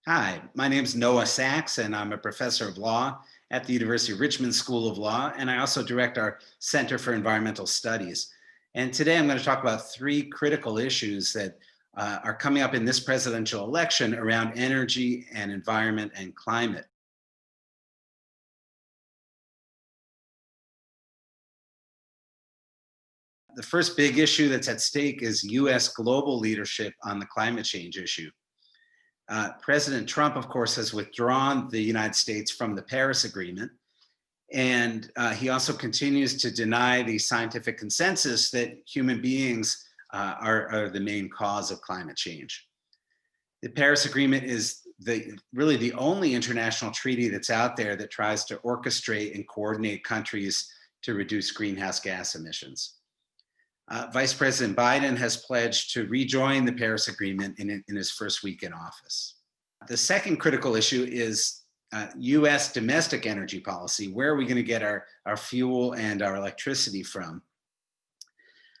Hi, my name is Noah Sachs, and I'm a professor of law at the University of Richmond School of Law, and I also direct our Center for Environmental Studies. And today I'm going to talk about three critical issues that are coming up in this presidential election around energy and environment and climate. The first big issue that's at stake is US global leadership on the climate change issue. President Trump, of course, has withdrawn the United States from the Paris Agreement. And he also continues to deny the scientific consensus that human beings are the main cause of climate change. The Paris Agreement is really the only international treaty that's out there that tries to orchestrate and coordinate countries to reduce greenhouse gas emissions. Vice President Biden has pledged to rejoin the Paris Agreement in his first week in office. The second critical issue is US domestic energy policy. Where are we going to get our fuel and our electricity from?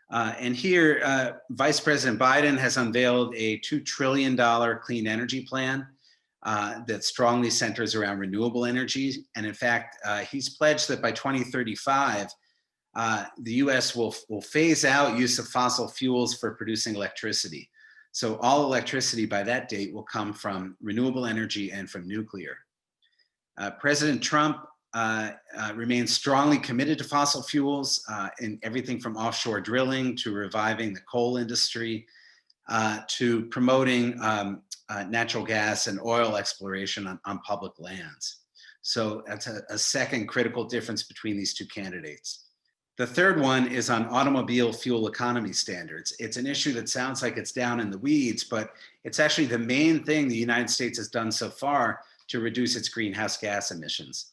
And here, Vice President Biden has unveiled a $2 trillion clean energy plan that strongly centers around renewable energy. And in fact, he's pledged that by 2035, the US will phase out use of fossil fuels for producing electricity. So all electricity by that date will come from renewable energy and from nuclear. President Trump remains strongly committed to fossil fuels in everything from offshore drilling to reviving the coal industry to promoting natural gas and oil exploration on public lands. So that's a second critical difference between these two candidates. The third one is on automobile fuel economy standards. It's an issue that sounds like it's down in the weeds, but it's actually the main thing the United States has done so far to reduce its greenhouse gas emissions.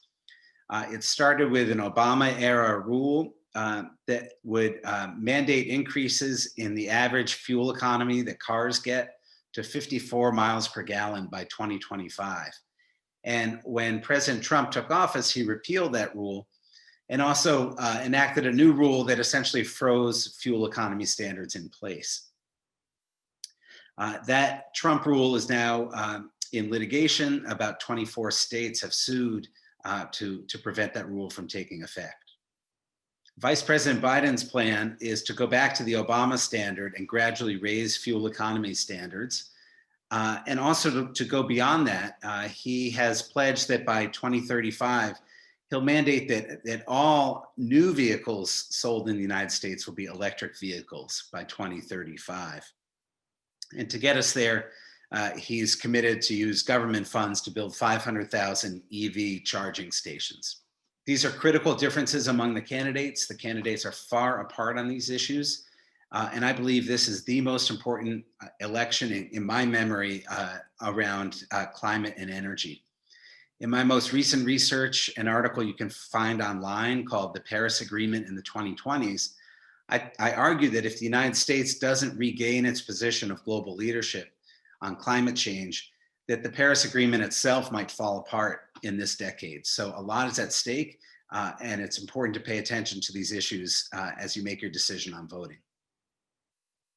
It started with an Obama-era rule that would mandate increases in the average fuel economy that cars get to 54 miles per gallon by 2025. And when President Trump took office, he repealed that rule and also enacted a new rule that essentially froze fuel economy standards in place. That Trump rule is now in litigation. About 24 states have sued to prevent that rule from taking effect. Vice President Biden's plan is to go back to the Obama standard and gradually raise fuel economy standards. And also to go beyond that, he has pledged that by 2035, he'll mandate that all new vehicles sold in the United States will be electric vehicles by 2035. And to get us there, he's committed to use government funds to build 500,000 EV charging stations. These are critical differences among the candidates. The candidates are far apart on these issues. And I believe this is the most important election in my memory around climate and energy. In my most recent research, an article you can find online called The Paris Agreement in the 2020s, I argue that if the United States doesn't regain its position of global leadership on climate change, that the Paris Agreement itself might fall apart in this decade. So a lot is at stake, and it's important to pay attention to these issues as you make your decision on voting.